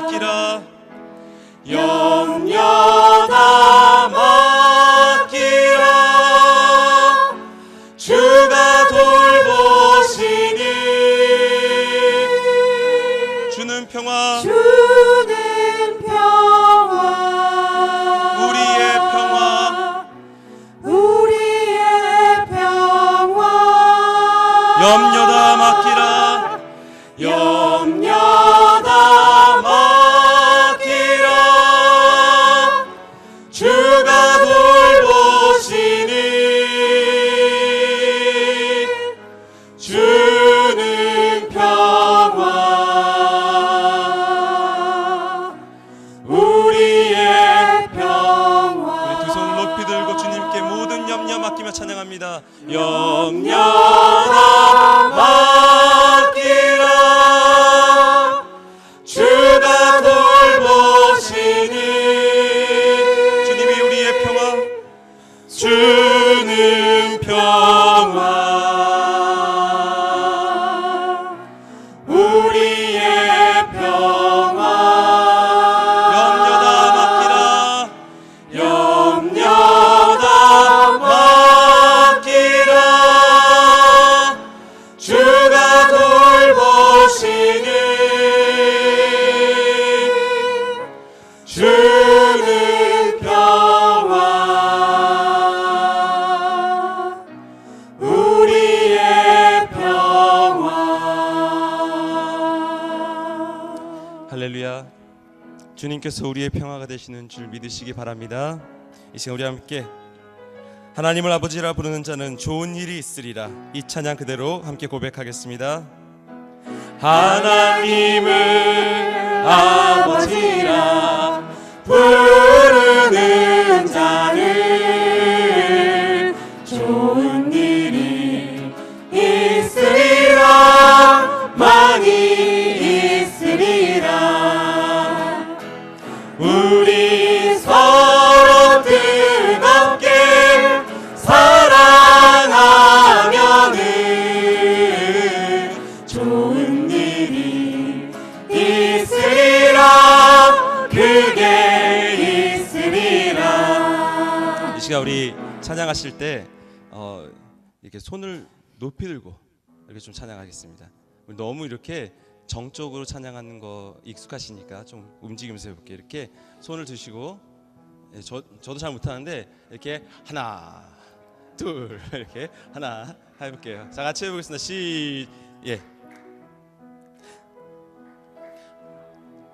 맡기라. 염려 다 맡기라. 주가 돌보시니. 주는 평화, 주는 평화, 우리의 평화, 우리의 평화. 염려 다 맡기라. 염려 다 맡기라. 주가 돌보시니. 주는 평화, 우리의 평화. 우리 두 손 높이 들고 주님께 모든 염려 맡기며 찬양합니다. 염려 다 맡기라. 주가 돌보시니. 주님이 우리의 평화, 주는 평화, 우리의 평화. 염려 다 맡기라. 염려 다 맡기라. 주가 돌보시니. 주는 평화, 우리의 평화. 할렐루야. 주님께서 우리의 평화가 되시는 줄 믿으시기 바랍니다. 이 시간 우리 함께 하나님을 아버지라 부르는 자는 좋은 일이 있으리라. 이 찬양 그대로 함께 고백하겠습니다. 하나님을 아버지라 부르는 자는 좋은 일이 있으리라. 많이 있으리라. 우리 서로 뜨겁게 사랑하면은 좋은 일이 있으리라. 그게 있으리라. 이 시간 우리 찬양하실 때 이렇게 손을 높이 들고 이렇게 좀 찬양하겠습니다. 우리 너무 이렇게 정적으로 찬양하는 거 익숙하시니까 좀 움직이면서 해볼게요. 이렇게 손을 드시고, 저도 잘 못하는데 이렇게 하나 둘 이렇게 하나 해볼게요. 자, 같이 해보겠습니다.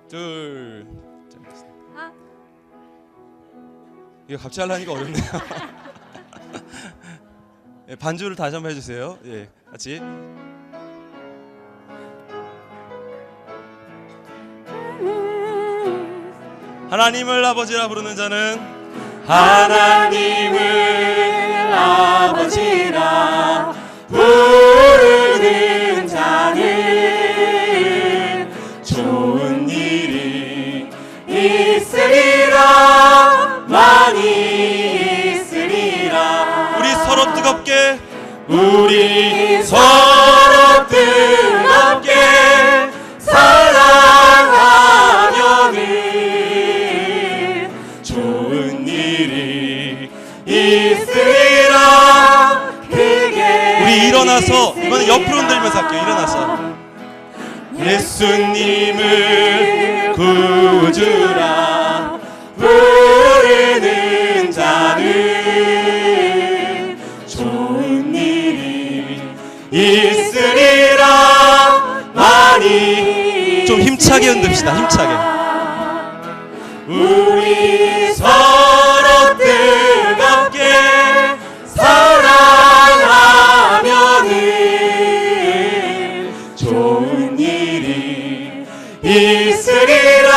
둘. 이거 갑자기 하려니까 어렵네요. 반주를 다시 한번 해주세요. 예, 같이. 하나님을 아버지라 부르는 자는 하나님을 아버지라 부르는 자는 좋은 일이 있으리라. 많이 있으리라. 우리 서로 뜨겁게, 우리 서로 뜨겁게 사랑하면은 좋은 일이 있으리라. 그게 우리 일어나서 이번에 옆으로 흔들면서 할게요. 일어나서 예수님을 구주라 부르는 자는 좋은 일이 있으리라. 많이 좀 힘차게 흔듭시다. 힘차게. 우리 서로 뜨겁게 사랑하면은 좋은 일이 있으리라.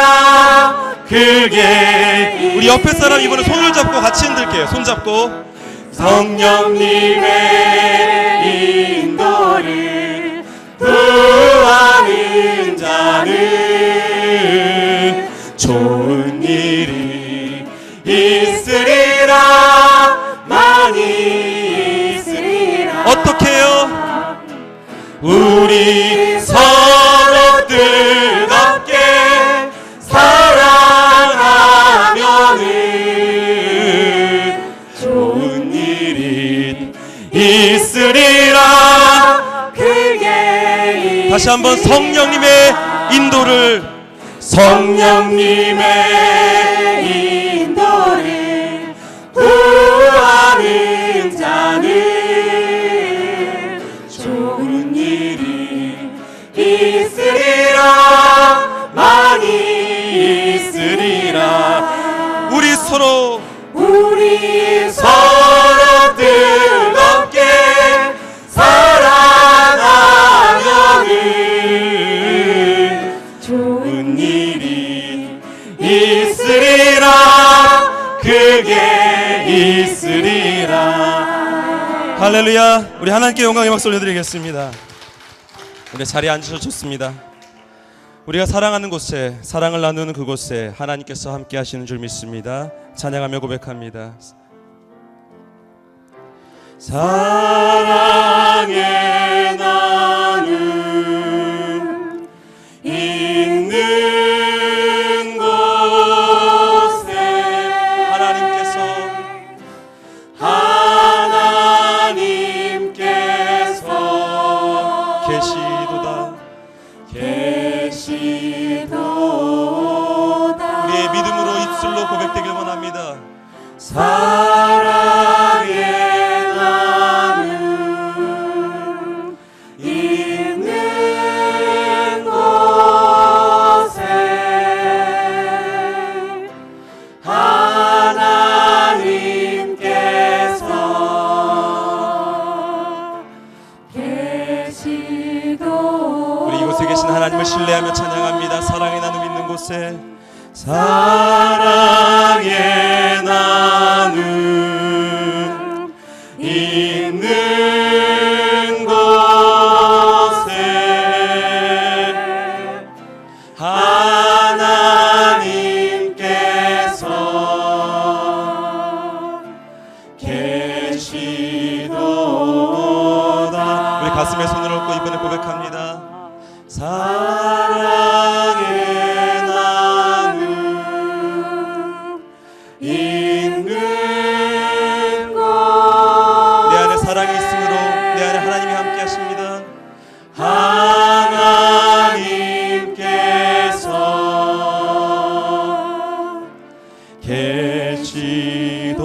그게 우리 옆에 사람 이번에 손을 잡고 같이 흔들게요. 손 잡고. 성령님의 인도를 구하는 자는 좋은 일이 있으리라. 많이 있으리라. 어떻게 해요? 우리 서로 뜨겁게 다시 한번 성령님의 인도를 인도를 구하는 자는 좋은 일이 있으리라. 많이 있으리라. 우리 서로 뜨겁게 사랑하면은 좋은 일이 있으리라. 그게 있으리라. 할렐루야. 우리 하나님께 영광의 박수 올려드리겠습니다. 우리 자리에 앉으셔도 좋습니다. 우리가 사랑하는 곳에, 사랑을 나누는 그곳에 하나님께서 함께 하시는 줄 믿습니다. 찬양하며 고백합니다. 사랑의 나눔 있는 곳에 하나님께서 계시도다. 우리의 믿음으로 입술로 고백되길 원합니다. 사랑의 나눔 있는 곳에 하나님께서 계시도다. 우리 이곳에 계신 하나님을 신뢰하며 찬양합니다. 사랑의 나눔 있는 곳에, 사랑의 나눔 있는 곳에 하나님께서 계시도다. 우리 가슴에 손을 얹고 이번에 고백합니다. 사랑의 나눔 있는 곳. 내 안에 사랑이 있으므로 내 안에 하나님이 함께 하십니다. 하나님께서 계시도다.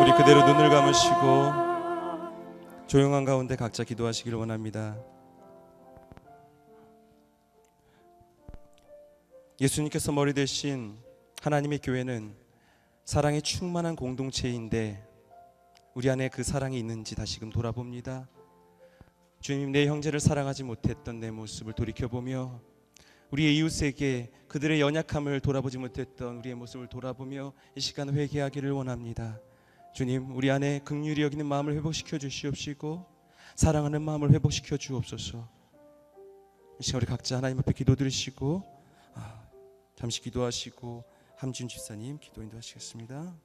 우리 그대로 눈을 감으시고 조용한 가운데 각자 기도하시기를 원합니다. 예수님께서 머리 대신 하나님의 교회는 사랑이 충만한 공동체인데 우리 안에 그 사랑이 있는지 다시금 돌아봅니다. 주님, 내 형제를 사랑하지 못했던 내 모습을 돌이켜보며 우리의 이웃에게 그들의 연약함을 돌아보지 못했던 우리의 모습을 돌아보며 이 시간 회개하기를 원합니다. 주님, 우리 안에 긍휼히 여기는 마음을 회복시켜 주시옵시고 사랑하는 마음을 회복시켜 주옵소서. 이 시간 우리 각자 하나님 앞에 기도드리시고 잠시 기도하시고 함준 집사님 기도 인도하시겠습니다.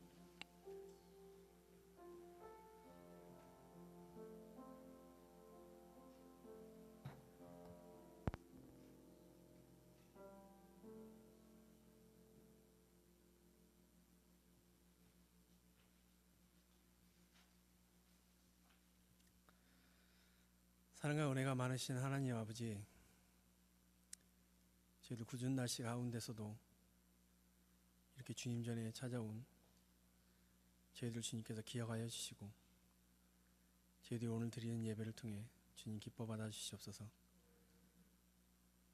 사랑과 은혜가 많으신 하나님 아버지, 저희들 궂은 날씨 가운데서도 이렇게 주님 전에 찾아온 저희들 주님께서 기억하여 주시고 저희들이 오늘 드리는 예배를 통해 주님 기뻐 받아 주시옵소서.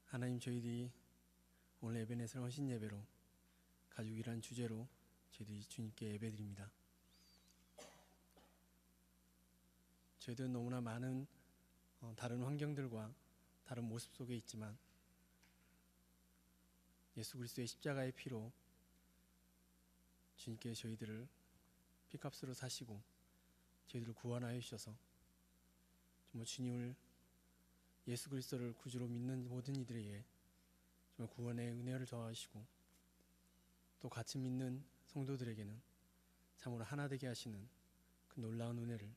하나님, 저희들이 오늘 에베네셀 헌신 예배로 가족이란 주제로 저희들이 주님께 예배드립니다. 저희들은 너무나 많은 다른 환경들과 다른 모습 속에 있지만 예수 그리스도의 십자가의 피로 주님께 저희들을 피값으로 사시고 저희들을 구원하여 주셔서 정말 주님을, 예수 그리스도를 구주로 믿는 모든 이들에게 정말 구원의 은혜를 더하시고 또 같이 믿는 성도들에게는 참으로 하나 되게 하시는 그 놀라운 은혜를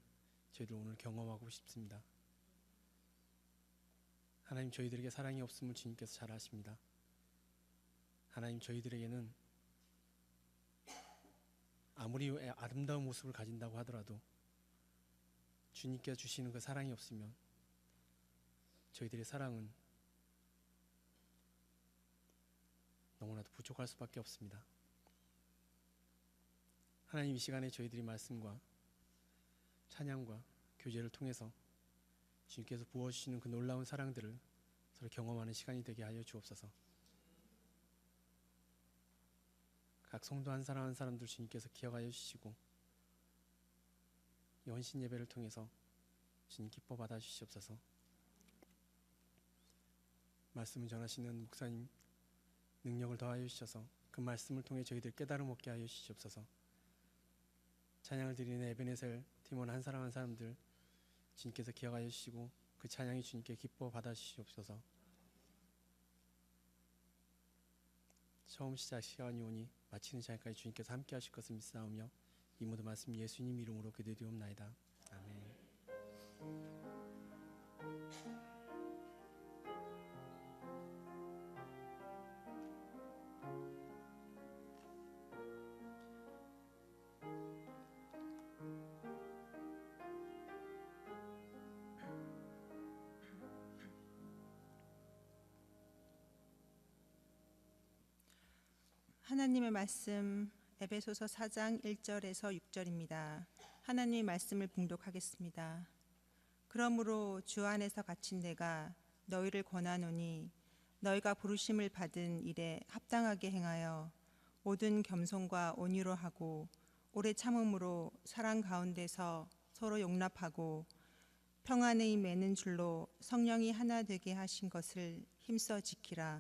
저희들 오늘 경험하고 싶습니다. 하나님, 저희들에게 사랑이 없음을 주님께서 잘 아십니다. 하나님, 저희들에게는 아무리 아름다운 모습을 가진다고 하더라도 주님께서 주시는 그 사랑이 없으면 저희들의 사랑은 너무나도 부족할 수밖에 없습니다. 하나님, 이 시간에 저희들이 말씀과 찬양과 교제를 통해서 주님께서 부어주시는 그 놀라운 사랑들을 서로 경험하는 시간이 되게 하여 주옵소서. 각 성도 한 사람 한 사람들 주님께서 기억하여 주시고 이 헌신 예배를 통해서 주님 기뻐 받아 주시옵소서. 말씀을 전하시는 목사님 능력을 더하여 주셔서 그 말씀을 통해 저희들 깨달음 얻게 하여 주시옵소서. 찬양을 드리는 에베네셀 팀원 한 사람 한 사람들 주님께서 기억하여 주시고 그 찬양이 주님께 기뻐 받아 주시옵소서. 처음 시작 시간이 오니 마치는 시간까지 주님께서 함께 하실 것을 믿사오며 이 모든 말씀 예수님 이름으로 기도드리옵나이다. 아멘. 하나님의 말씀 에베소서 4장 1절에서 6절입니다. 하나님의 말씀을 봉독하겠습니다. 그러므로 주 안에서 갇힌 내가 너희를 권하노니 너희가 부르심을 받은 일에 합당하게 행하여 모든 겸손과 온유로 하고 오래 참음으로 사랑 가운데서 서로 용납하고 평안의 매는 줄로 성령이 하나 되게 하신 것을 힘써 지키라.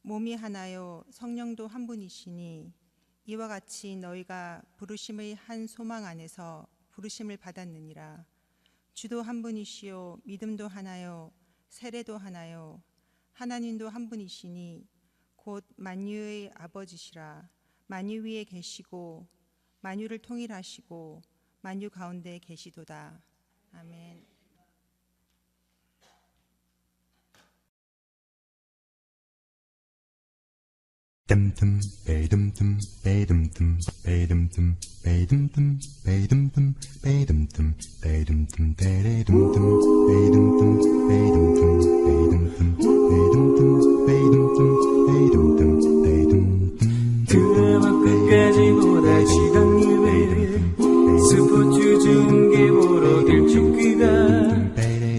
몸이 하나요 성령도 한 분이시니 이와 같이 너희가 부르심의 한 소망 안에서 부르심을 받았느니라. 주도 한 분이시요 믿음도 하나요 세례도 하나요 하나님도 한 분이시니 곧 만유의 아버지시라. 만유 위에 계시고 만유를 통일하시고 만유 가운데 계시도다. 아멘. 뜸뜸 빼듬뜸 빼듬뜸 빼듬뜸 빼듬뜸 빼듬뜸 빼듬뜸 빼듬뜸 빼레듬뜸 빼듬뜸 빼듬뜸 빼듬뜸 빼듬뜸 빼듬뜸 빼듬뜸 드라마 끝까지 보다 시간 예배 스포츠 중계 보러 길쭉귀가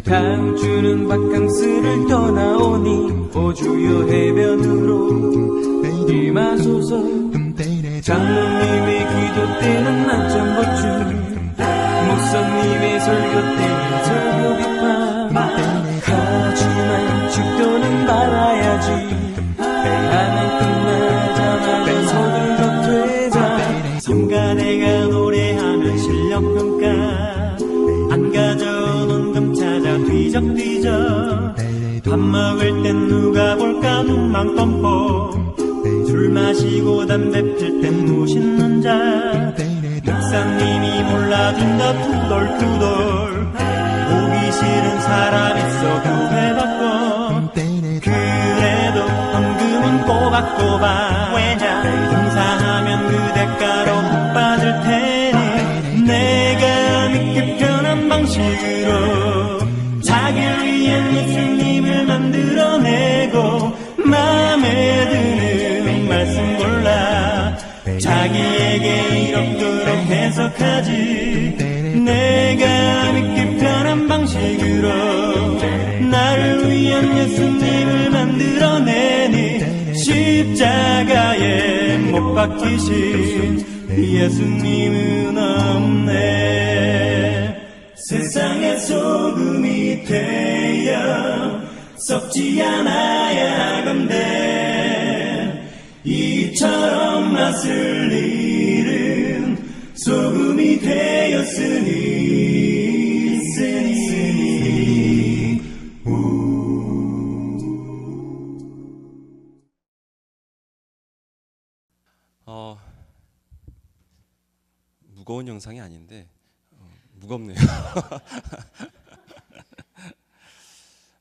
다음 주는 바캉스를 떠나오니 오주요 해변으로 임하소서. 장로님의 기도 때는 낮잠 보충 목사님의 설교 때는 설교 비판 하지만 축도는 말아야지. 하나 끝나자마자 서둘러 퇴장. 삼가 내가 노래하면 실력평가 안 가져온 금 찾아 뒤적뒤적. 밥 먹을 땐 누가 볼까 눈망 뻔뻔. 술 마시고 담배 필 땐 무신는 자. 목사님이 몰라준다 투덜투덜. 보기 싫은 사람 있어 교회바꿔. 그래도 헌금은 꼬박꼬박. 왜냐 봉사하면 그 대가로 복 받을 테니. 내가 믿기 편한 방식으로 자기를 위한 예수님을 만들어내고 마음에 드는 말씀 골라 자기에게 이렇도록 해석하지. 내가 믿기 편한 방식으로 나를 위한 예수님을 만들어내니. 십자가에 못 박히신 예수님은 없네. 세상의 소금이 되어 썩지 않아야 하건대 이처럼 맛을 잃은 소금이 되었으니 쓰니 무거운 영상이 아닌데 무겁네요.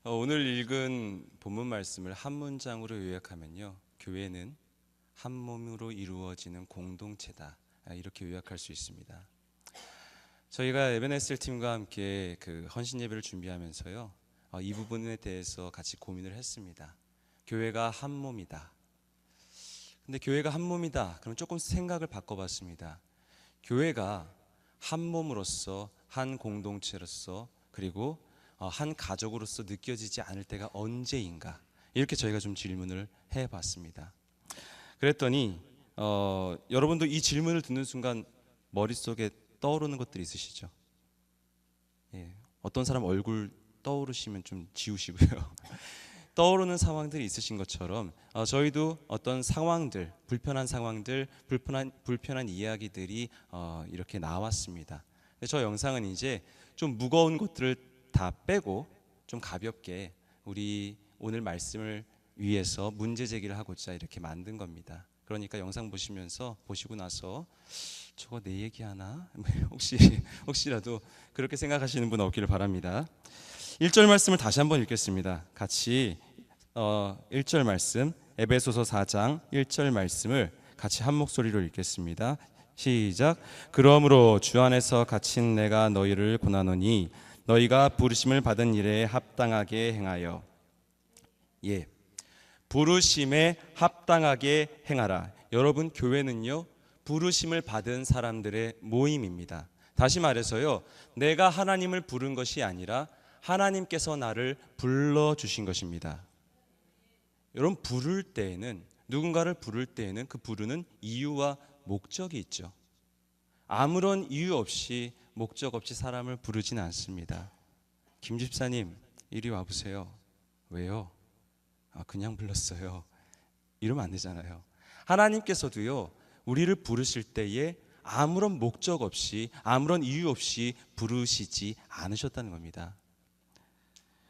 오늘 읽은 본문 말씀을 한 문장으로 요약하면요, 교회는 한 몸으로 이루어지는 공동체다, 이렇게 요약할 수 있습니다. 저희가 에베네셀 팀과 함께 그 헌신 예배를 준비하면서요, 이 부분에 대해서 같이 고민을 했습니다. 교회가 한 몸이다. 근데 교회가 한 몸이다. 그럼 조금 생각을 바꿔봤습니다. 교회가 한 몸으로서, 한 공동체로서, 그리고 한 가족으로서 느껴지지 않을 때가 언제인가? 이렇게 저희가 좀 질문을 해봤습니다. 그랬더니 여러분도 이 질문을 듣는 순간 머릿속에 떠오르는 것들이 있으시죠? 예, 어떤 사람 얼굴 떠오르시면 좀 지우시고요. 떠오르는 상황들이 있으신 것처럼 저희도 어떤 상황들, 불편한 상황들, 불편한 이야기들이 이렇게 나왔습니다. 근데 저 영상은 이제 좀 무거운 것들을 다 빼고 좀 가볍게 우리 오늘 말씀을 위해서 문제 제기를 하고자 이렇게 만든 겁니다. 그러니까 영상 보시고 나서 저거 내 얘기하나? 혹시라도 그렇게 생각하시는 분 없기를 바랍니다. 1절 말씀을 다시 한번 읽겠습니다. 같이 1절 말씀, 에베소서 4장 1절 말씀을 같이 한 목소리로 읽겠습니다. 시작. 그러므로 주 안에서 갇힌 내가 너희를 권하노니 너희가 부르심을 받은 일에 합당하게 행하여. 예, 부르심에 합당하게 행하라. 여러분, 교회는요, 부르심을 받은 사람들의 모임입니다. 다시 말해서요, 내가 하나님을 부른 것이 아니라 하나님께서 나를 불러주신 것입니다. 여러분, 누군가를 부를 때에는 그 부르는 이유와 목적이 있죠. 아무런 이유 없이, 목적 없이 사람을 부르지는 않습니다. 김 집사님, 이리 와보세요. 왜요? 그냥 불렀어요. 이러면 안 되잖아요. 하나님께서도요, 우리를 부르실 때에 아무런 목적 없이, 아무런 이유 없이 부르시지 않으셨다는 겁니다.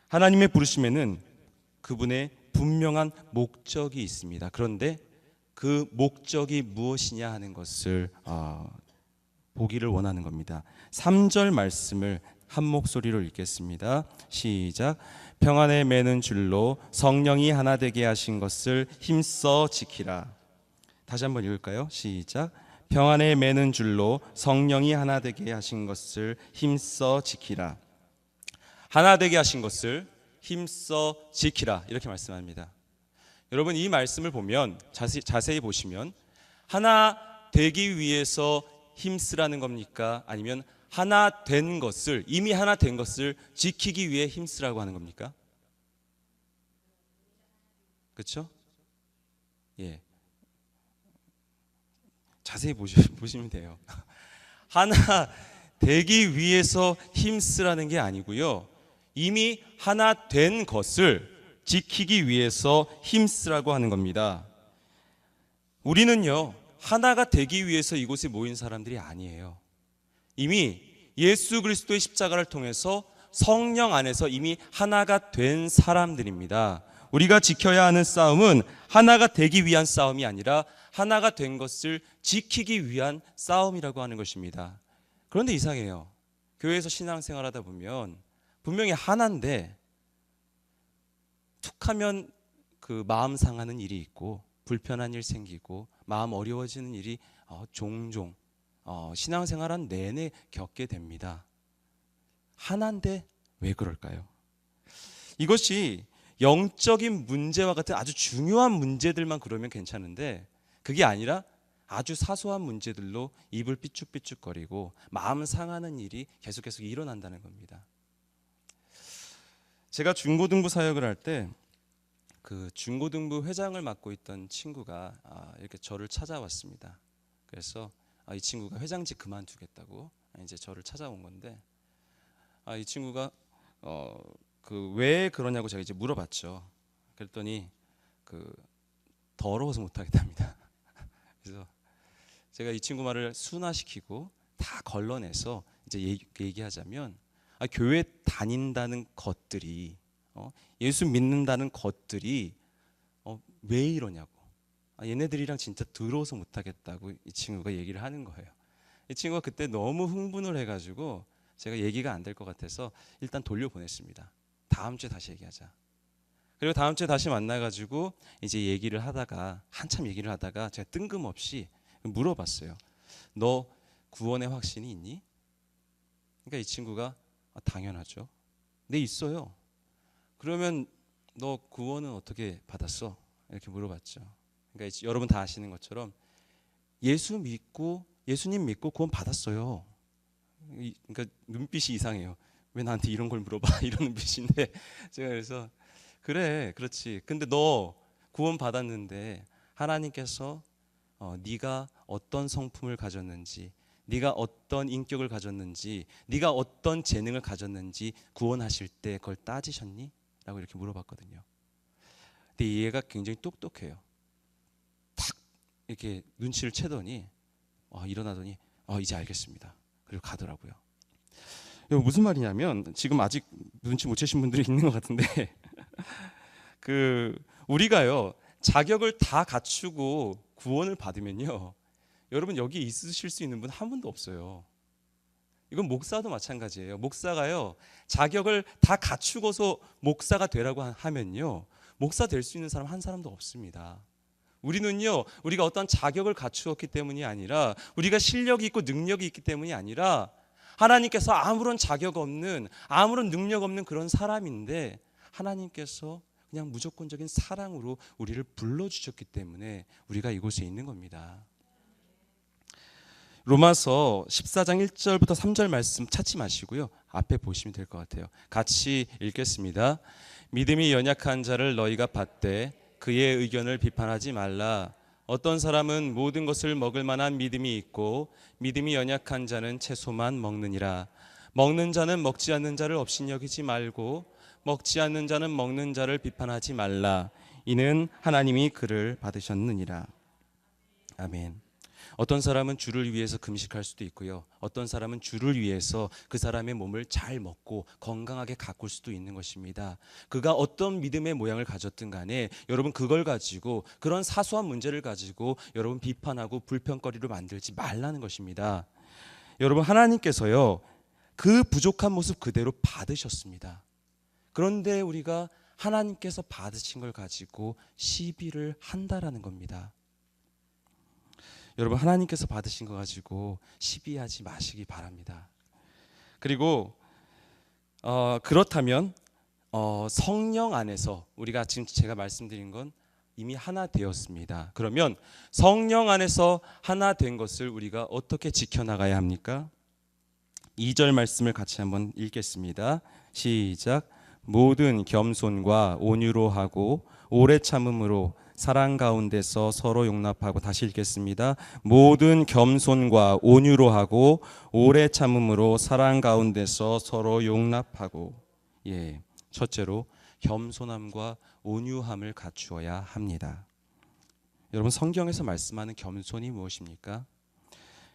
하나님의 부르심에는 그분의 분명한 목적이 있습니다. 그런데 그 목적이 무엇이냐 하는 것을 보기를 원하는 겁니다. 3절 말씀을 한 목소리로 읽겠습니다. 시작. 평안에 매는 줄로 성령이 하나 되게 하신 것을 힘써 지키라. 다시 한번 읽을까요? 시작. 평안에 매는 줄로 성령이 하나 되게 하신 것을 힘써 지키라. 하나 되게 하신 것을 힘써 지키라, 이렇게 말씀합니다. 여러분, 이 말씀을 보면 자세히 보시면 하나 되기 위해서 힘쓰라는 겁니까? 아니면 하나 된 것을, 이미 하나 된 것을 지키기 위해 힘쓰라고 하는 겁니까? 그렇죠? 예, 자세히 보시면 돼요. 하나 되기 위해서 힘쓰라는 게 아니고요, 이미 하나 된 것을 지키기 위해서 힘쓰라고 하는 겁니다. 우리는요, 하나가 되기 위해서 이곳에 모인 사람들이 아니에요. 이미 예수 그리스도의 십자가를 통해서 성령 안에서 이미 하나가 된 사람들입니다. 우리가 지켜야 하는 싸움은 하나가 되기 위한 싸움이 아니라 하나가 된 것을 지키기 위한 싸움이라고 하는 것입니다. 그런데 이상해요. 교회에서 신앙생활 하다 보면 분명히 하나인데 툭하면 그 마음 상하는 일이 있고, 불편한 일 생기고, 마음 어려워지는 일이 종종 신앙생활한 내내 겪게 됩니다. 하나인데 왜 그럴까요? 이것이 영적인 문제와 같은 아주 중요한 문제들만 그러면 괜찮은데, 그게 아니라 아주 사소한 문제들로 입을 삐죽삐죽거리고 마음 상하는 일이 계속 일어난다는 겁니다. 제가 중고등부 사역을 할 때 그 중고등부 회장을 맡고 있던 친구가 이렇게 저를 찾아왔습니다. 그래서 이 친구가 회장직 그만두겠다고 이제 저를 찾아온 건데, 이 친구가 그 왜 그러냐고 제가 이제 물어봤죠. 그랬더니 그 더러워서 못하겠답니다. 그래서 제가 이 친구 말을 순화시키고 다 걸러내서 이제 얘기하자면, 교회 다닌다는 것들이, 예수 믿는다는 것들이 왜 이러냐고, 얘네들이랑 진짜 더러워서 못하겠다고 이 친구가 얘기를 하는 거예요. 이 친구가 그때 너무 흥분을 해가지고 제가 얘기가 안 될 것 같아서 일단 돌려보냈습니다. 다음 주에 다시 얘기하자. 그리고 다음 주에 다시 만나가지고 이제 한참 얘기를 하다가 제가 뜬금없이 물어봤어요. 너 구원의 확신이 있니? 그러니까 이 친구가 당연하죠. 네, 있어요. 그러면 너 구원은 어떻게 받았어? 이렇게 물어봤죠. 그러니까 여러분 다 아시는 것처럼 예수님 믿고 구원 받았어요. 그러니까 눈빛이 이상해요. 왜 나한테 이런 걸 물어봐? 이런 눈빛인데 제가 그래서 그래, 그렇지. 근데 너 구원 받았는데 하나님께서 네가 어떤 성품을 가졌는지, 네가 어떤 인격을 가졌는지, 네가 어떤 재능을 가졌는지 구원하실 때 그걸 따지셨니? 라고 이렇게 물어봤거든요. 근데 얘가 굉장히 똑똑해요. 탁 이렇게 눈치를 채더니 일어나더니 이제 알겠습니다. 그리고 가더라고요. 이거 무슨 말이냐면 지금 아직 눈치 못 채신 분들이 있는 것 같은데 우리가요 자격을 다 갖추고 구원을 받으면요, 여러분 여기 있으실 수 있는 분 한 분도 없어요. 이건 목사도 마찬가지예요. 목사가요 자격을 다 갖추고서 목사가 되라고 하면요, 목사 될 수 있는 사람 한 사람도 없습니다. 우리는요, 우리가 어떤 자격을 갖추었기 때문이 아니라, 우리가 실력이 있고 능력이 있기 때문이 아니라, 하나님께서 아무런 자격 없는, 아무런 능력 없는 그런 사람인데 하나님께서 그냥 무조건적인 사랑으로 우리를 불러주셨기 때문에 우리가 이곳에 있는 겁니다. 로마서 14장 1절부터 3절 말씀 찾지 마시고요, 앞에 보시면 될 것 같아요. 같이 읽겠습니다. 믿음이 연약한 자를 너희가 받되 그의 의견을 비판하지 말라. 어떤 사람은 모든 것을 먹을 만한 믿음이 있고 믿음이 연약한 자는 채소만 먹느니라. 먹는 자는 먹지 않는 자를 업신여기지 말고 먹지 않는 자는 먹는 자를 비판하지 말라. 이는 하나님이 그를 받으셨느니라. 아멘. 어떤 사람은 주를 위해서 금식할 수도 있고요, 어떤 사람은 주를 위해서 그 사람의 몸을 잘 먹고 건강하게 가꿀 수도 있는 것입니다. 그가 어떤 믿음의 모양을 가졌든 간에 여러분 그걸 가지고, 그런 사소한 문제를 가지고 여러분 비판하고 불평거리로 만들지 말라는 것입니다. 여러분 하나님께서요 그 부족한 모습 그대로 받으셨습니다. 그런데 우리가 하나님께서 받으신 걸 가지고 시비를 한다라는 겁니다. 여러분 하나님께서 받으신 거 가지고 시비하지 마시기 바랍니다. 그리고 그렇다면 성령 안에서, 우리가 지금 제가 말씀드린 건 이미 하나 되었습니다. 그러면 성령 안에서 하나 된 것을 우리가 어떻게 지켜나가야 합니까? 2절 말씀을 같이 한번 읽겠습니다. 시작. 모든 겸손과 온유로 하고 오래 참음으로 사랑 가운데서 서로 용납하고, 다시 읽겠습니다. 모든 겸손과 온유로 하고 오래 참음으로 사랑 가운데서 서로 용납하고. 첫째로 겸손함과 온유함을 갖추어야 합니다. 여러분 성경에서 말씀하는 겸손이 무엇입니까?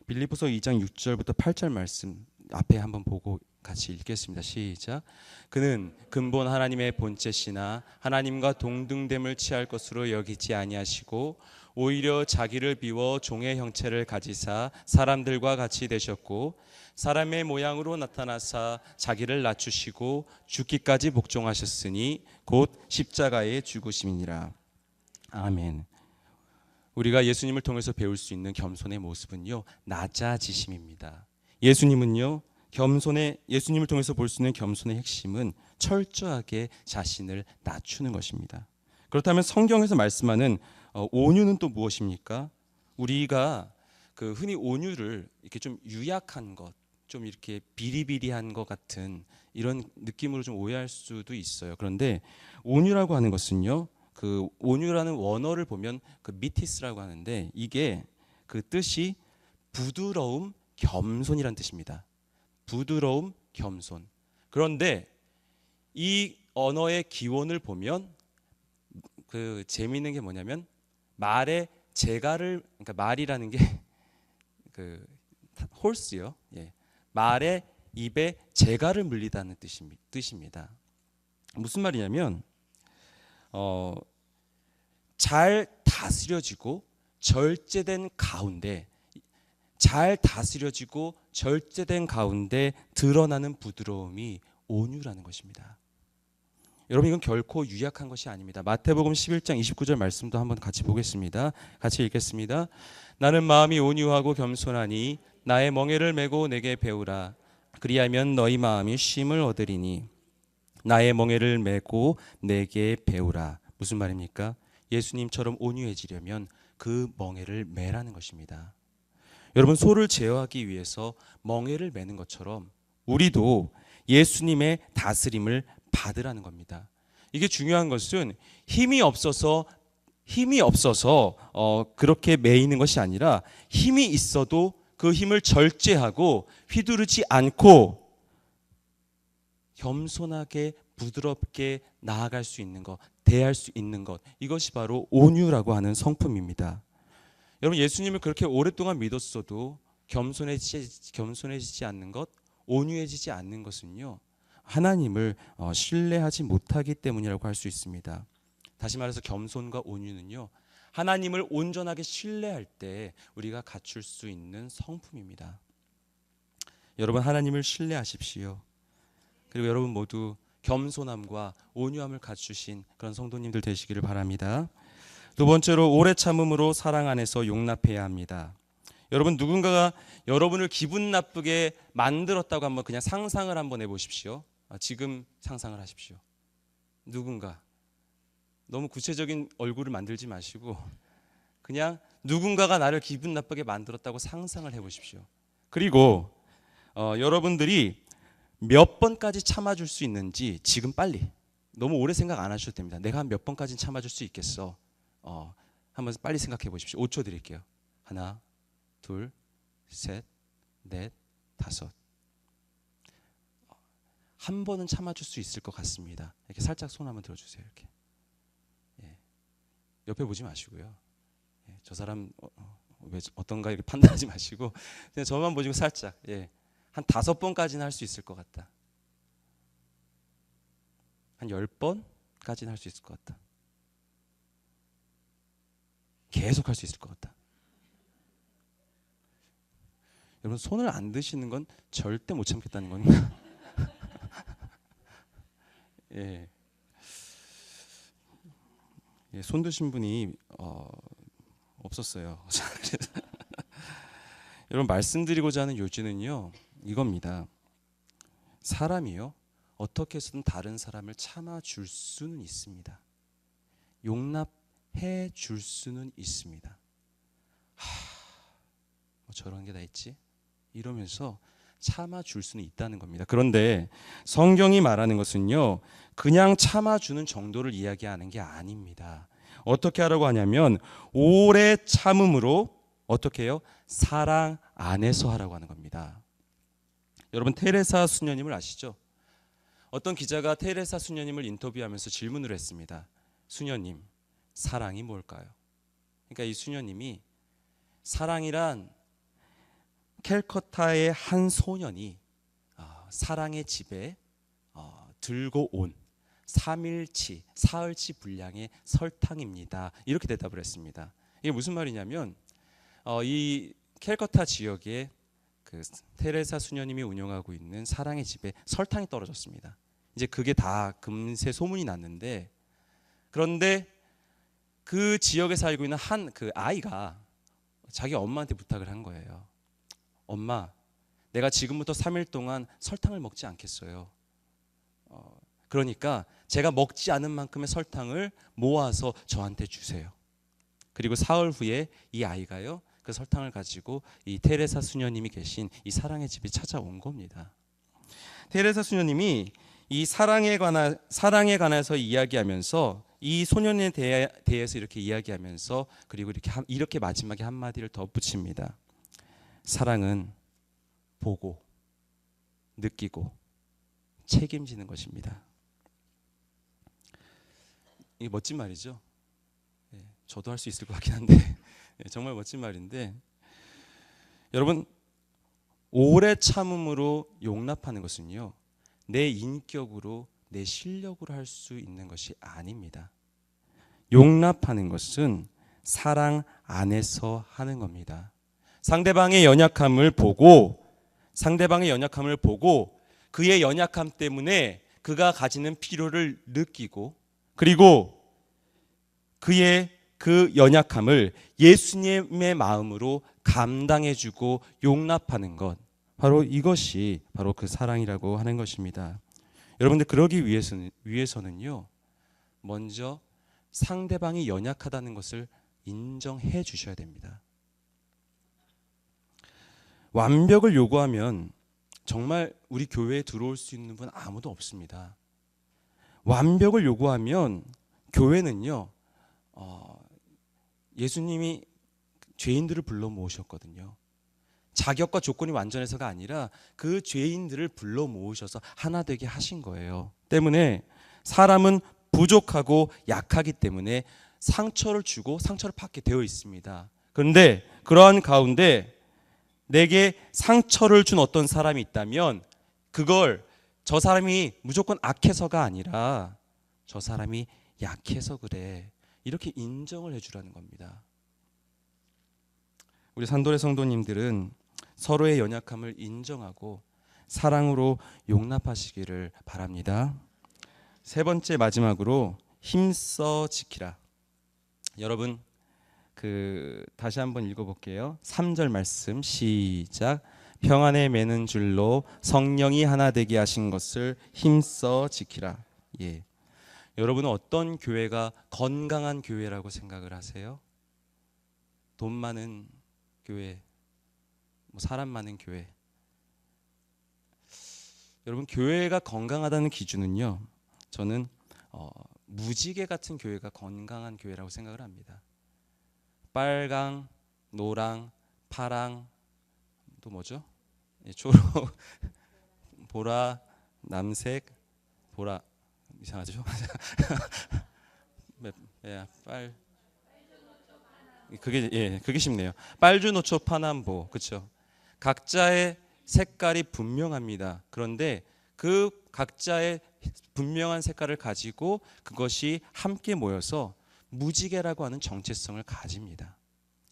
빌립보서 2장 6절부터 8절 말씀 앞에 한번 보고 같이 읽겠습니다. 시작. 그는 근본 하나님의 본체시나 하나님과 동등됨을 취할 것으로 여기지 아니하시고 오히려 자기를 비워 종의 형체를 가지사 사람들과 같이 되셨고 사람의 모양으로 나타나사 자기를 낮추시고 죽기까지 복종하셨으니 곧 십자가에 죽으심이니라. 아멘. 우리가 예수님을 통해서 배울 수 있는 겸손의 모습은요, 낮아지심입니다. 예수님을 통해서 볼 수 있는 겸손의 핵심은 철저하게 자신을 낮추는 것입니다. 그렇다면 성경에서 말씀하는 온유는 또 무엇입니까? 우리가 흔히 온유를 이렇게 좀 유약한 것, 좀 이렇게 비리비리한 것 같은 이런 느낌으로 좀 오해할 수도 있어요. 그런데 온유라고 하는 것은요, 그 온유라는 원어를 보면 그 미티스라고 하는데, 이게 그 뜻이 부드러움, 겸손이란 뜻입니다. 부드러움, 겸손. 그런데 이 언어의 기원을 보면 그 재미있는 게 뭐냐면, 말의 재갈을, 그러니까 말이라는 게 그 홀스요. 말의 입에 재갈을 물리다는 뜻입니다. 무슨 말이냐면 잘 다스려지고 절제된 가운데, 드러나는 부드러움이 온유라는 것입니다. 여러분 이건 결코 유약한 것이 아닙니다. 마태복음 11장 29절 말씀도 한번 같이 보겠습니다. 같이 읽겠습니다. 나는 마음이 온유하고 겸손하니 나의 멍에를 메고 내게 배우라. 그리하면 너희 마음이 쉼을 얻으리니. 나의 멍에를 메고 내게 배우라. 무슨 말입니까? 예수님처럼 온유해지려면 그 멍에를 매라는 것입니다. 여러분, 소를 제어하기 위해서 멍에를 매는 것처럼 우리도 예수님의 다스림을 받으라는 겁니다. 이게 중요한 것은 힘이 없어서 그렇게 매이는 것이 아니라 힘이 있어도 그 힘을 절제하고 휘두르지 않고 겸손하게 부드럽게 나아갈 수 있는 것, 대할 수 있는 것, 이것이 바로 온유라고 하는 성품입니다. 여러분, 예수님을 그렇게 오랫동안 믿었어도 겸손해지지 않는 것, 온유해지지 않는 것은요, 하나님을 신뢰하지 못하기 때문이라고 할 수 있습니다. 다시 말해서 겸손과 온유는요, 하나님을 온전하게 신뢰할 때 우리가 갖출 수 있는 성품입니다. 여러분, 하나님을 신뢰하십시오. 그리고 여러분 모두 겸손함과 온유함을 갖추신 그런 성도님들 되시기를 바랍니다. 두 번째로, 오래 참음으로 사랑 안에서 용납해야 합니다. 여러분, 누군가가 여러분을 기분 나쁘게 만들었다고 한번 그냥 상상을 한번 해보십시오. 지금 상상을 하십시오. 누군가, 너무 구체적인 얼굴을 만들지 마시고 그냥 누군가가 나를 기분 나쁘게 만들었다고 상상을 해보십시오. 그리고 여러분들이 몇 번까지 참아줄 수 있는지 지금 빨리, 너무 오래 생각 안 하셔도 됩니다. 내가 한 몇 번까지 참아줄 수 있겠어, 한번 빨리 생각해 보십시오. 5초 드릴게요. 하나, 둘, 셋, 넷, 다섯. 한 번은 참아줄 수 있을 것 같습니다. 이렇게 살짝 손 한번 들어주세요. 이렇게. 예. 옆에 보지 마시고요. 예. 저 사람 왜 어떤가 이렇게 판단하지 마시고 그냥 저만 보시고 살짝, 예. 한 5번까지는 할 수 있을 것 같다. 한 10번까지는 할 수 있을 것 같다. 계속 할 수 있을 것 같다. 여러분, 손을 안 드시는 건 절대 못 참겠다는 겁니다. 예. 예, 손 드신 분이 없었어요. 여러분, 말씀드리고자 하는 요지는요, 이겁니다. 사람이요, 어떻게 해서든 다른 사람을 참아줄 수는 있습니다. 용납해 줄 수는 있습니다. 뭐 저런 게 다 있지? 이러면서 참아줄 수는 있다는 겁니다. 그런데 성경이 말하는 것은요, 그냥 참아주는 정도를 이야기하는 게 아닙니다. 어떻게 하라고 하냐면 오래 참음으로 어떻게 해요? 사랑 안에서 하라고 하는 겁니다. 여러분, 테레사 수녀님을 아시죠? 어떤 기자가 테레사 수녀님을 인터뷰하면서 질문을 했습니다. 수녀님, 사랑이 뭘까요? 그러니까 이 수녀님이, 사랑이란 캘커타의 한 소년이 사랑의 집에 들고 온 3일치, 사흘치 분량의 설탕입니다. 이렇게 대답을 했습니다. 이게 무슨 말이냐면 이 캘커타 지역에 그 테레사 수녀님이 운영하고 있는 사랑의 집에 설탕이 떨어졌습니다. 이제 그게 다 금세 소문이 났는데, 그런데 그 지역에 살고 있는 한 그 아이가 자기 엄마한테 부탁을 한 거예요. 엄마, 내가 지금부터 3일 동안 설탕을 먹지 않겠어요. 그러니까 제가 먹지 않은 만큼의 설탕을 모아서 저한테 주세요. 그리고 사흘 후에 이 아이가요, 그 설탕을 가지고 이 테레사 수녀님이 계신 이 사랑의 집에 찾아온 겁니다. 테레사 수녀님이 이 사랑에 관해서 이야기하면서 이 소년에 대해서 이렇게 이야기하면서, 그리고 이렇게 마지막에 한마디를 더 붙입니다. 사랑은 보고, 느끼고, 책임지는 것입니다. 이게 멋진 말이죠. 저도 할 수 있을 것 같긴 한데 정말 멋진 말인데, 여러분, 오래 참음으로 용납하는 것은요, 내 인격으로, 내 실력으로 할 수 있는 것이 아닙니다. 용납하는 것은 사랑 안에서 하는 겁니다. 상대방의 연약함을 보고 그의 연약함 때문에 그가 가지는 필요를 느끼고, 그리고 그의 그 연약함을 예수님의 마음으로 감당해주고 용납하는 것, 바로 이것이 바로 그 사랑이라고 하는 것입니다. 여러분들 그러기 위해서는요. 먼저 상대방이 연약하다는 것을 인정해 주셔야 됩니다. 완벽을 요구하면 정말 우리 교회에 들어올 수 있는 분 아무도 없습니다. 완벽을 요구하면 교회는요, 예수님이 죄인들을 불러 모으셨거든요. 자격과 조건이 완전해서가 아니라 그 죄인들을 불러 모으셔서 하나 되게 하신 거예요. 때문에 사람은 부족하고 약하기 때문에 상처를 주고 상처를 받게 되어 있습니다. 그런데 그러한 가운데 내게 상처를 준 어떤 사람이 있다면 그걸 저 사람이 무조건 악해서가 아니라 저 사람이 약해서 그래, 이렇게 인정을 해주라는 겁니다. 우리 산도의 성도님들은 서로의 연약함을 인정하고 사랑으로 용납하시기를 바랍니다. 세 번째, 마지막으로 힘써 지키라. 여러분 다시 한번 읽어볼게요. 3절 말씀 시작. 평안에 매는 줄로 성령이 하나 되게 하신 것을 힘써 지키라. 예. 여러분은 어떤 교회가 건강한 교회라고 생각을 하세요? 돈 많은 교회, 사람 많은 교회. 여러분, 교회가 건강하다는 기준은요, 저는 무지개 같은 교회가 건강한 교회라고 생각을 합니다. 빨강, 노랑, 파랑, 또 뭐죠? 초록, 보라, 남색, 보라, 이상하죠? 그게 쉽네요. 빨주노초 파남보, 그렇죠? 각자의 색깔이 분명합니다. 그런데 그 각자의 분명한 색깔을 가지고 그것이 함께 모여서 무지개라고 하는 정체성을 가집니다.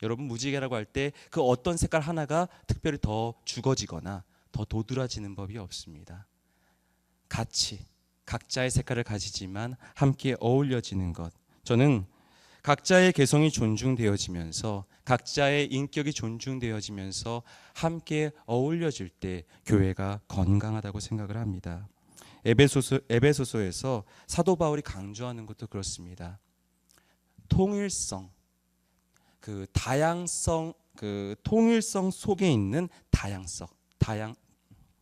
여러분, 무지개라고 할 때 그 어떤 색깔 하나가 특별히 더 죽어지거나 더 도드라지는 법이 없습니다. 같이 각자의 색깔을 가지지만 함께 어울려지는 것. 저는 각자의 개성이 존중되어지면서 각자의 인격이 존중되어지면서 함께 어울려질 때 교회가 건강하다고 생각을 합니다. 에베소서에서 사도 바울이 강조하는 것도 그렇습니다. 통일성, 다양성, 통일성 속에 있는 다양성,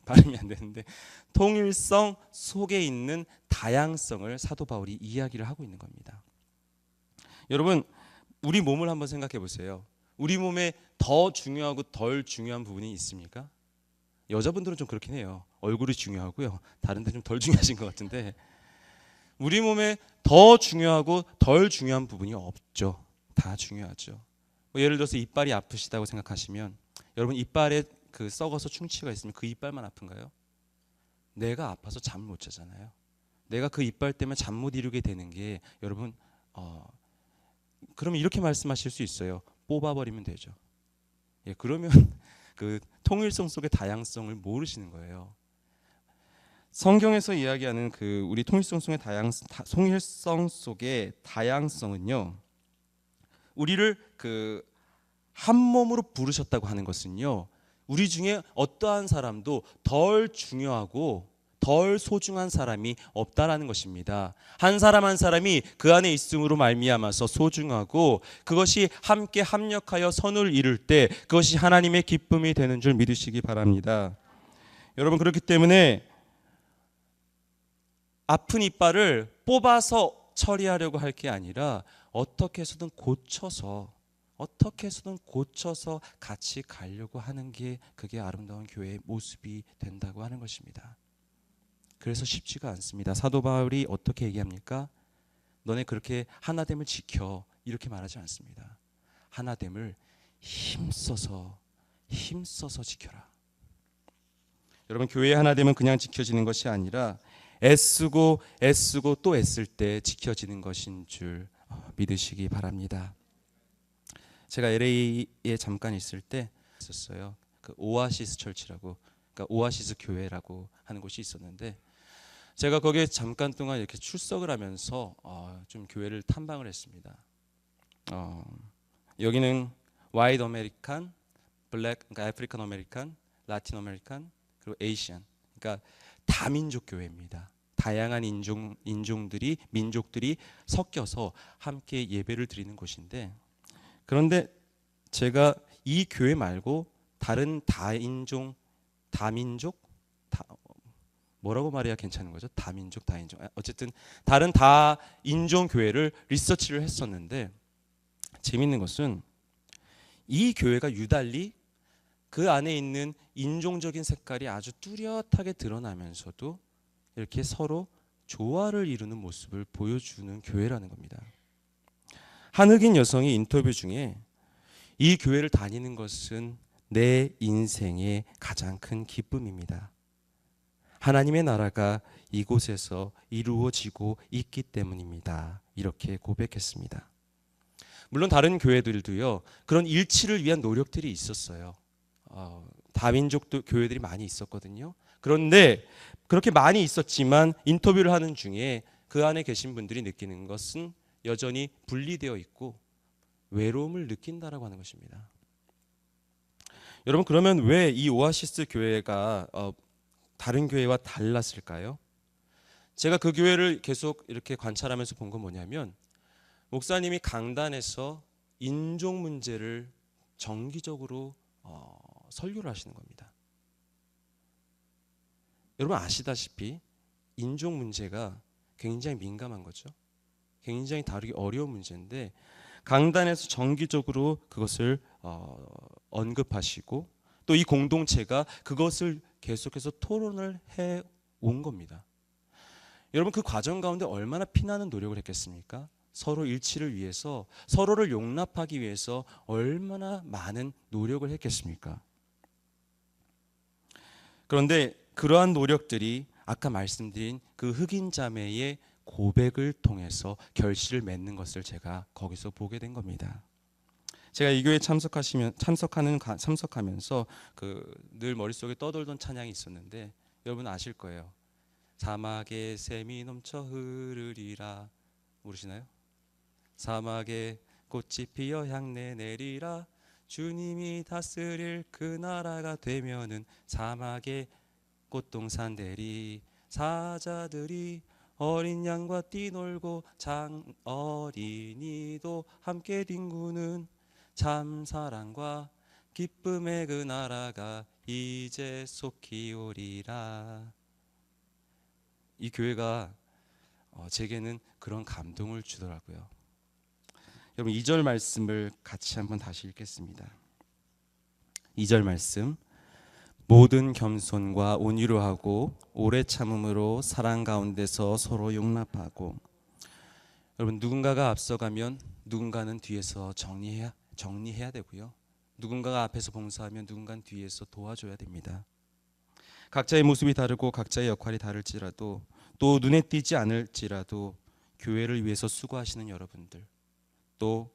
발음이 안 되는데 통일성 속에 있는 다양성을 사도 바울이 이야기를 하고 있는 겁니다. 여러분, 우리 몸을 한번 생각해 보세요. 우리 몸에 더 중요하고 덜 중요한 부분이 있습니까? 여자분들은 좀 그렇긴 해요. 얼굴이 중요하고요. 다른 데 좀 덜 중요하신 것 같은데 우리 몸에 더 중요하고 덜 중요한 부분이 없죠. 다 중요하죠. 예를 들어서 이빨이 아프시다고 생각하시면 여러분, 이빨에 썩어서 충치가 있으면 그 이빨만 아픈가요? 내가 아파서 잠을 못 자잖아요. 내가 그 이빨 때문에 잠 못 이루게 되는 게 여러분, 그러면 이렇게 말씀하실 수 있어요. 뽑아버리면 되죠. 예, 그러면 그 통일성 속의 다양성을 모르시는 거예요. 성경에서 이야기하는 우리 통일성 속의 다양성은요, 우리를 한 몸으로 부르셨다고 하는 것은요, 우리 중에 어떠한 사람도 덜 중요하고 덜 소중한 사람이 없다라는 것입니다. 한 사람 한 사람이 그 안에 있음으로 말미암아서 소중하고 그것이 함께 합력하여 선을 이룰 때 그것이 하나님의 기쁨이 되는 줄 믿으시기 바랍니다. 여러분, 그렇기 때문에 아픈 이빨을 뽑아서 처리하려고 할 게 아니라 어떻게 해서든 고쳐서 같이 가려고 하는 게 그게 아름다운 교회의 모습이 된다고 하는 것입니다. 그래서 쉽지가 않습니다. 사도 바울이 어떻게 얘기합니까? 너네 그렇게 하나됨을 지켜, 이렇게 말하지 않습니다. 하나됨을 힘써서 지켜라. 여러분, 교회의 하나됨은 그냥 지켜지는 것이 아니라 애쓰고 또 애쓸 때 지켜지는 것인 줄 믿으시기 바랍니다. 제가 LA에 잠깐 있을 때 있었어요. 오아시스 철치라고, 오아시스 교회라고 하는 곳이 있었는데 제가 거기에 잠깐 동안 이렇게 출석을 하면서 좀 교회를 탐방을 했습니다. 여기는 와이드 아메리칸, 블랙, 그러니까 아프리칸 아메리칸, 라틴 아메리칸, 그리고 에이시안, 그러니까 다민족 교회입니다. 다양한 인종들이 민족들이 섞여서 함께 예배를 드리는 곳인데, 그런데 제가 이 교회 말고 다른 다인종, 다민족, 뭐라고 말해야 괜찮은 거죠? 다민족, 다인종. 어쨌든 다른 다인종 교회를 리서치를 했었는데, 재밌는 것은 이 교회가 유달리 그 안에 있는 인종적인 색깔이 아주 뚜렷하게 드러나면서도 이렇게 서로 조화를 이루는 모습을 보여주는 교회라는 겁니다. 한 흑인 여성이 인터뷰 중에 이 교회를 다니는 것은 내 인생의 가장 큰 기쁨입니다. 하나님의 나라가 이곳에서 이루어지고 있기 때문입니다. 이렇게 고백했습니다. 물론 다른 교회들도요, 그런 일치를 위한 노력들이 있었어요. 다민족 교회들이 많이 있었거든요. 그런데 그렇게 많이 있었지만 인터뷰를 하는 중에 그 안에 계신 분들이 느끼는 것은 여전히 분리되어 있고 외로움을 느낀다라고 하는 것입니다. 여러분, 그러면 왜 이 오아시스 교회가 다른 교회와 달랐을까요? 제가 그 교회를 계속 이렇게 관찰하면서 본 건 뭐냐면, 목사님이 강단에서 인종 문제를 정기적으로 설교를 하시는 겁니다. 여러분 아시다시피 인종 문제가 굉장히 민감한 거죠. 굉장히 다루기 어려운 문제인데 강단에서 정기적으로 그것을 언급하시고 또 이 공동체가 그것을 계속해서 토론을 해 온 겁니다. 여러분 그 과정 가운데 얼마나 피나는 노력을 했겠습니까? 서로 일치를 위해서, 서로를 용납하기 위해서 얼마나 많은 노력을 했겠습니까? 그런데 그러한 노력들이 아까 말씀드린 그 흑인 자매의 고백을 통해서 결실을 맺는 것을 제가 거기서 보게 된 겁니다. 제가 이 교회 참석하면서 늘 머릿속에 떠돌던 찬양이 있었는데 여러분 아실 거예요. 사막에 샘이 넘쳐 흐르리라. 모르시나요? 사막에 꽃이 피어 향내 내리라. 주님이 다스릴 그 나라가 되면은 사막에 꽃동산 대리 사자들이 어린 양과 뛰놀고 장 어린이도 함께 뒹구는 참 사랑과 기쁨의 그 나라가 이제 속히 오리라. 이 교회가 제게는 그런 감동을 주더라고요. 여러분 2절 말씀을 같이 한번 다시 읽겠습니다. 2절 말씀. 모든 겸손과 온유로 하고 오래 참음으로 사랑 가운데서 서로 용납하고. 여러분 누군가가 앞서가면 누군가는 뒤에서 정리해야 되고요. 누군가가 앞에서 봉사하면 누군가는 뒤에서 도와줘야 됩니다. 각자의 모습이 다르고 각자의 역할이 다를지라도 또 눈에 띄지 않을지라도 교회를 위해서 수고하시는 여러분들, 또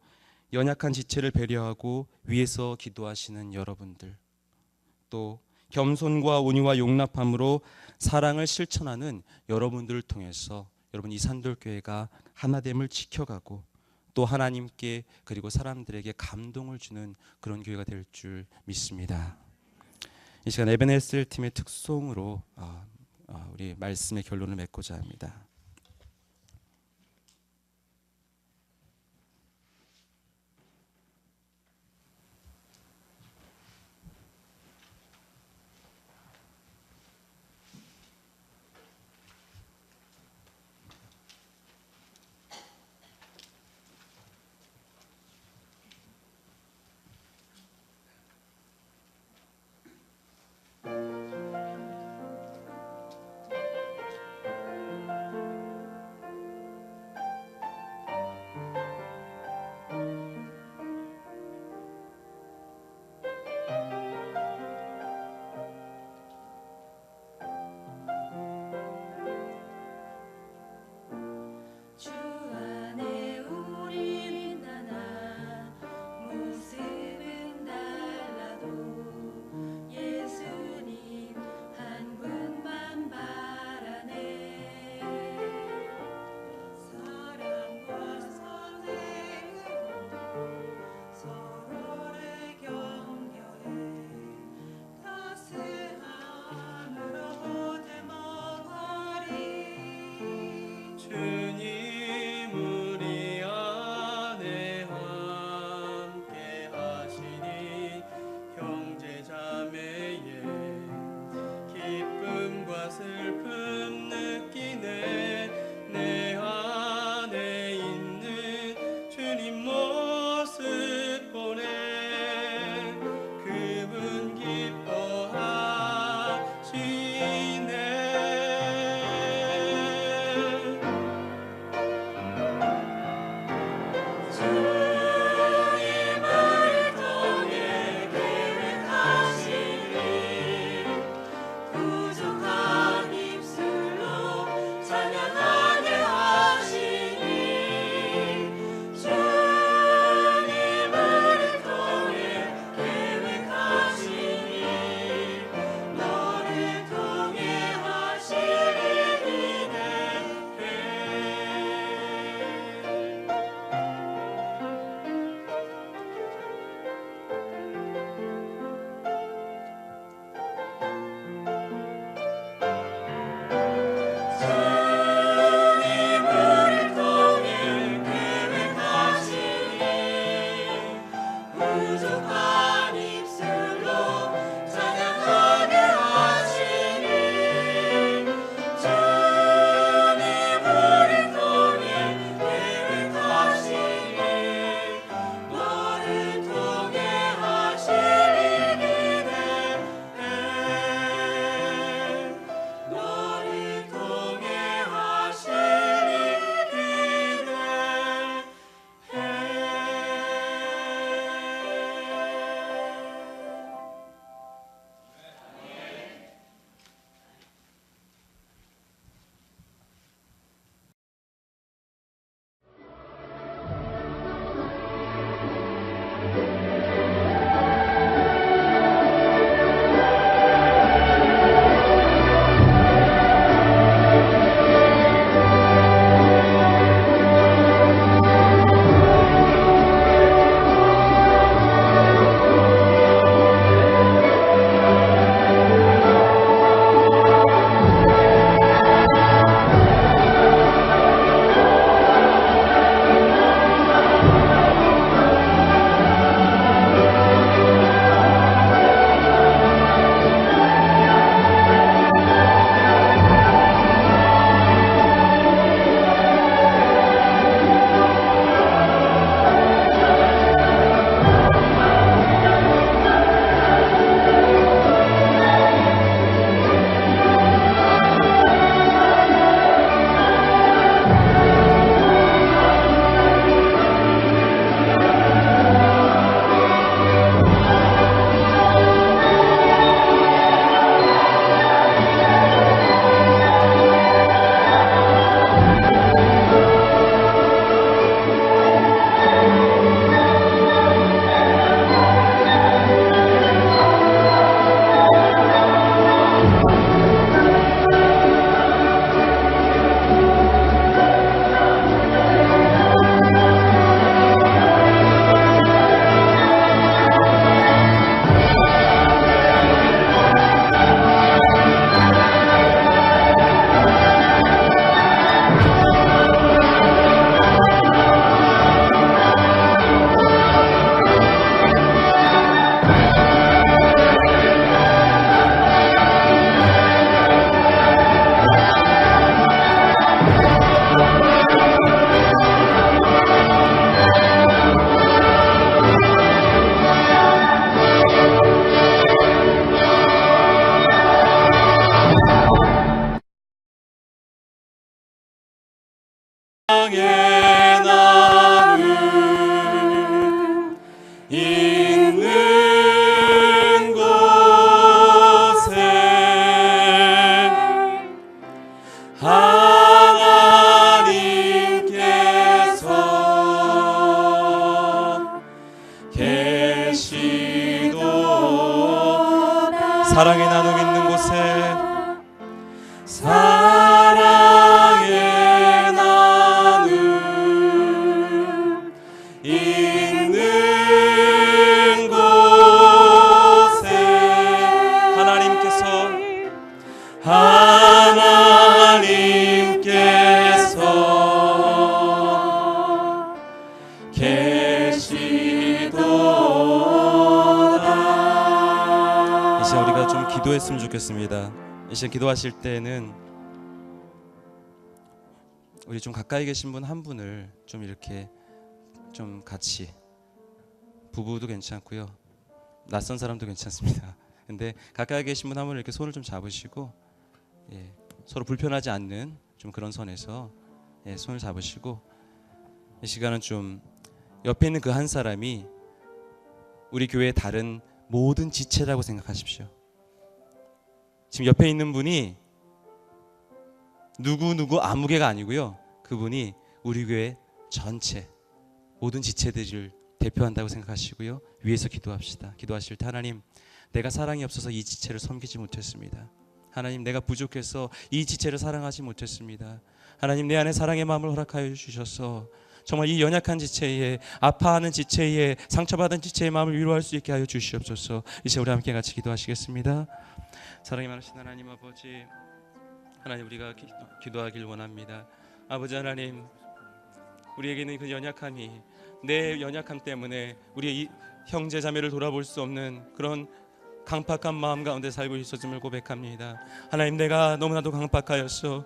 연약한 지체를 배려하고 위해서 기도하시는 여러분들, 또 겸손과 온유와 용납함으로 사랑을 실천하는 여러분들을 통해서 여러분 이 산돌교회가 하나됨을 지켜가고 또 하나님께 그리고 사람들에게 감동을 주는 그런 교회가 될 줄 믿습니다. 이 시간 에베네셀 팀의 특송으로 우리 말씀의 결론을 맺고자 합니다. 나는 있는 곳에 하나님께서 계시도다. 사랑의 나눔 있는 곳에 사랑의 나눔 있는 곳에 하나님께서 계시도다. 이제 우리가 좀 기도했으면 좋겠습니다. 이제 기도하실 때는 우리 좀 가까이 계신 분 한 분을 좀 이렇게 좀 같이, 부부도 괜찮고요, 낯선 사람도 괜찮습니다. 근데 가까이 계신 분 한 분을 이렇게 손을 좀 잡으시고, 서로 불편하지 않는 좀 그런 선에서 손을 잡으시고, 이 시간은 좀 옆에 있는 그 한 사람이 우리 교회의 다른 모든 지체라고 생각하십시오. 지금 옆에 있는 분이 누구 아무개가 아니고요, 그분이 우리 교회 전체 모든 지체들을 대표한다고 생각하시고요, 위에서 기도합시다. 기도하실 때, 하나님, 내가 사랑이 없어서 이 지체를 섬기지 못했습니다. 하나님, 내가 부족해서 이 지체를 사랑하지 못했습니다. 하나님, 내 안에 사랑의 마음을 허락하여 주셔서 정말 이 연약한 지체에, 아파하는 지체에, 상처받은 지체의 마음을 위로할 수 있게 하여 주시옵소서. 이제 우리 함께 같이 기도하시겠습니다. 사랑이 많으신 하나님 아버지, 하나님, 우리가 기도하길 원합니다. 아버지 하나님, 우리에게는 그 연약함이, 내 연약함 때문에 우리의 이 형제 자매를 돌아볼 수 없는 그런 강팍한 마음 가운데 살고 있었음을 고백합니다. 하나님, 내가 너무나도 강팍하였어.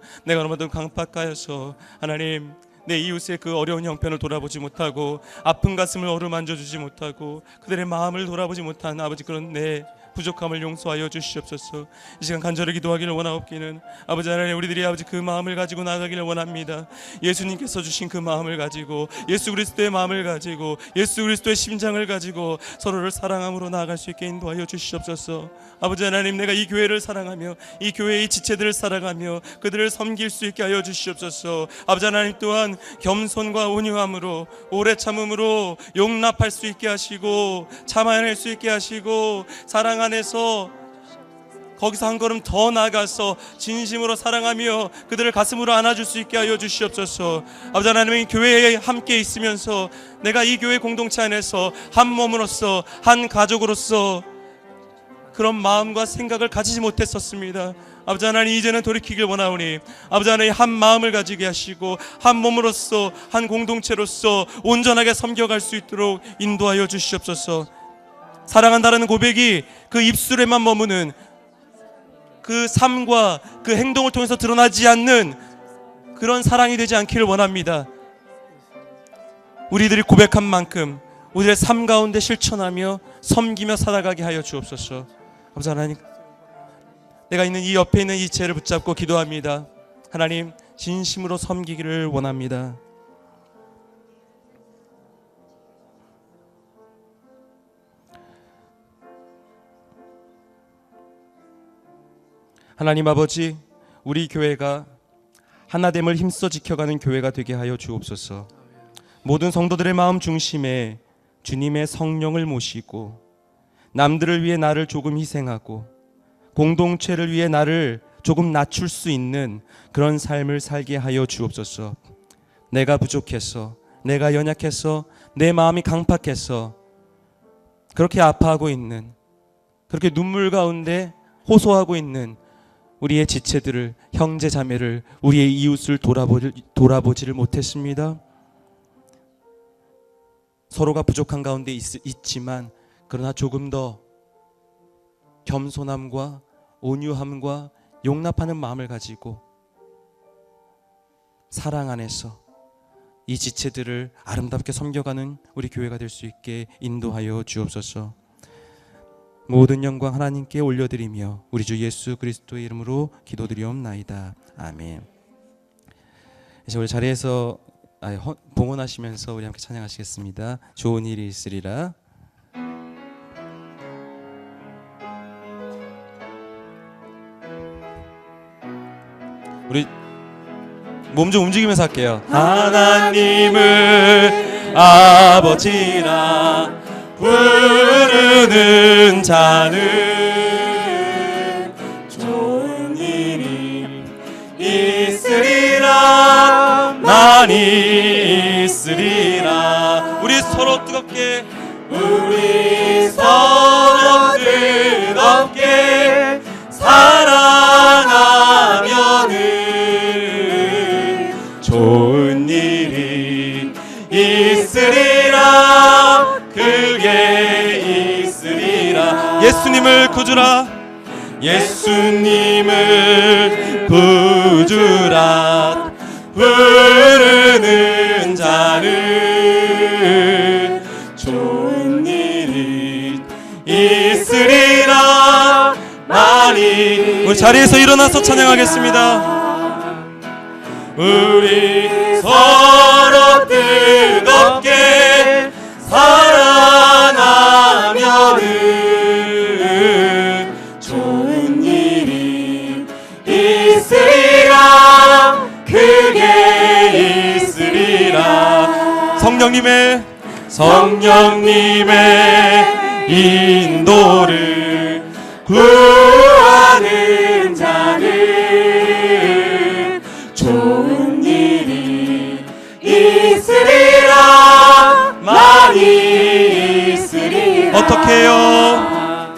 하나님, 내 이웃의 그 어려운 형편을 돌아보지 못하고, 아픈 가슴을 어루만져주지 못하고, 그들의 마음을 돌아보지 못한 아버지, 그런 내 부족함을 용서하여 주시옵소서. 이 시간 간절히 기도하기를 원하옵기는, 아버지 하나님, 우리들이 아버지 그 마음을 가지고 나가기를 원합니다. 예수님께서 주신 그 마음을 가지고, 예수 그리스도의 마음을 가지고, 예수 그리스도의 심장을 가지고 서로를 사랑함으로 나아갈 수 있게 인도하여 주시옵소서. 아버지 하나님, 내가 이 교회를 사랑하며 이 교회의 지체들을 사랑하며 그들을 섬길 수 있게 하여 주시옵소서. 아버지 하나님, 또한 겸손과 온유함으로, 오래 참음으로 용납할 수 있게 하시고, 참아낼 수 있게 하시고, 사랑 안에서 거기서 한 걸음 더 나아가서 진심으로 사랑하며 그들을 가슴으로 안아줄 수 있게 하여 주시옵소서. 아버지 하나님, 교회에 함께 있으면서 내가 이 교회 공동체 안에서 한 몸으로서, 한 가족으로서 그런 마음과 생각을 가지지 못했었습니다. 아버지 하나님, 이제는 돌이키길 원하오니, 아버지 하나님, 한 마음을 가지게 하시고 한 몸으로서, 한 공동체로서 온전하게 섬겨갈 수 있도록 인도하여 주시옵소서. 사랑한다라는 고백이 그 입술에만 머무는, 그 삶과 그 행동을 통해서 드러나지 않는 그런 사랑이 되지 않기를 원합니다. 우리들이 고백한 만큼 우리의 삶 가운데 실천하며 섬기며 살아가게 하여 주옵소서. 아버지 하나님, 내가 있는 이 옆에 있는 이 죄를 붙잡고 기도합니다. 하나님, 진심으로 섬기기를 원합니다. 하나님 아버지, 우리 교회가 하나됨을 힘써 지켜가는 교회가 되게 하여 주옵소서. 모든 성도들의 마음 중심에 주님의 성령을 모시고, 남들을 위해 나를 조금 희생하고, 공동체를 위해 나를 조금 낮출 수 있는 그런 삶을 살게 하여 주옵소서. 내가 부족해서, 내가 연약해서, 내 마음이 강팍해서 그렇게 아파하고 있는, 그렇게 눈물 가운데 호소하고 있는 우리의 지체들을, 형제 자매를, 우리의 이웃을 돌아보지를 못했습니다. 서로가 부족한 가운데 있지만, 그러나 조금 더 겸손함과 온유함과 용납하는 마음을 가지고 사랑 안에서 이 지체들을 아름답게 섬겨가는 우리 교회가 될 수 있게 인도하여 주옵소서. 모든 영광 하나님께 올려드리며 우리 주 예수 그리스도의 이름으로 기도드리옵나이다. 아멘. 이제 우리 자리에서 봉헌하시면서 우리 함께 찬양하시겠습니다. 좋은 일이 있으리라. 우리 몸 좀 움직이면서 할게요. 하나님을 아버지라 부르는 자는 좋은 일이 있으리라. 많이 있으리라. 우리 서로 뜨겁게 사랑하면은 좋은 일이 있으리라. 그게 있으리라. 예수님을 구주라. 예수님을 구주라 부르는 자는 좋은 일이 있으리라. 많이. 우리 자리에서 일어나서 찬양하겠습니다. 우리 서로 뜨겁게 사랑하면은 좋은 일이 있으리라. 그게 있으리라. 성령님의 인도를 구하는 자는 좋은 일이 있으리라. 많이 있으리라. 어떻게 해요?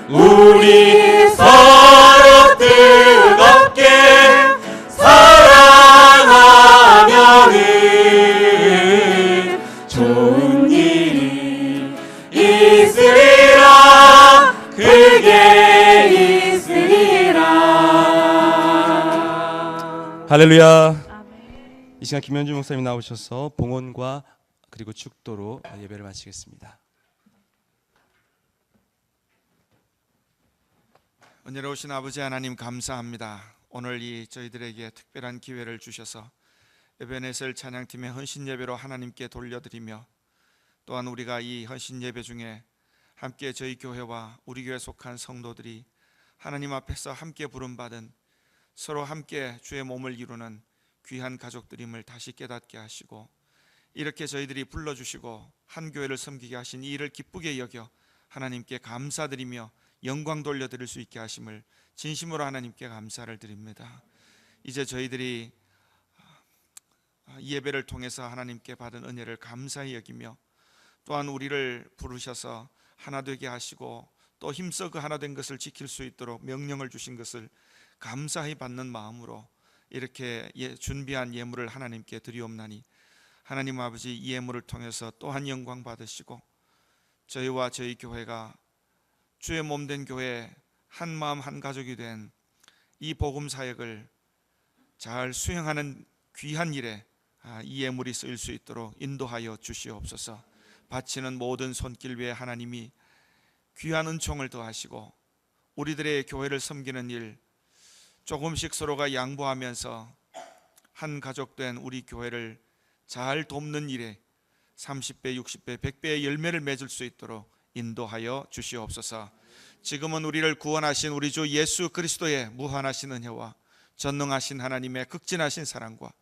우리 서로 뜨겁게 사랑하면은 좋은 일이 있으리라. 그게 있으리라. 할렐루야. 이 시간 김현주 목사님 나오셔서 봉헌과 그리고 축도로 예배를 마치겠습니다. 은혜로우신 아버지 하나님 감사합니다. 오늘 이 저희들에게 특별한 기회를 주셔서 에베네셀 찬양팀의 헌신 예배로 하나님께 돌려드리며, 또한 우리가 이 헌신 예배 중에 함께 저희 교회와 우리 교회 속한 성도들이 하나님 앞에서 함께 부름받은 서로 함께 주의 몸을 이루는 귀한 가족들임을 다시 깨닫게 하시고, 이렇게 저희들이 불러주시고 한 교회를 섬기게 하신 이 일을 기쁘게 여겨 하나님께 감사드리며 영광 돌려드릴 수 있게 하심을 진심으로 하나님께 감사를 드립니다. 이제 저희들이 이 예배를 통해서 하나님께 받은 은혜를 감사히 여기며, 또한 우리를 부르셔서 하나 되게 하시고 또 힘써 그 하나 된 것을 지킬 수 있도록 명령을 주신 것을 감사히 받는 마음으로 이렇게 준비한 예물을 하나님께 드리옵나니, 하나님 아버지 이 예물을 통해서 또한 영광 받으시고 저희와 저희 교회가 주의 몸된 교회 한 마음 한 가족이 된 이 복음 사역을 잘 수행하는 귀한 일에 이 예물이 쓰일 수 있도록 인도하여 주시옵소서. 바치는 모든 손길 위에 하나님이 귀한 은총을 더하시고 우리들의 교회를 섬기는 일 조금씩 서로가 양보하면서 한 가족된 우리 교회를 잘 돕는 일에 30배, 60배, 100배의 열매를 맺을 수 있도록 인도하여 주시옵소서. 지금은 우리를 구원하신 우리 주 예수 그리스도의 무한하신 은혜와 전능하신 하나님의 극진하신 사랑과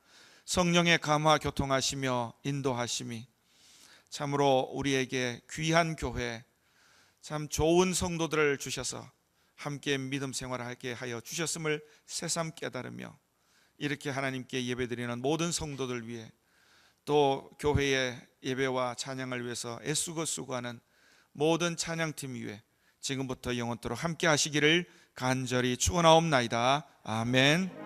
성령의 감화 교통하시며 인도하심이 참으로 우리에게 귀한 교회, 참 좋은 성도들을 주셔서 함께 믿음 생활하게 하여 주셨음을 새삼 깨달으며, 이렇게 하나님께 예배드리는 모든 성도들 위해 또 교회의 예배와 찬양을 위해서 애쓰고 수고하는 모든 찬양팀 위에 지금부터 영원토록 함께 하시기를 간절히 축원하옵나이다. 아멘.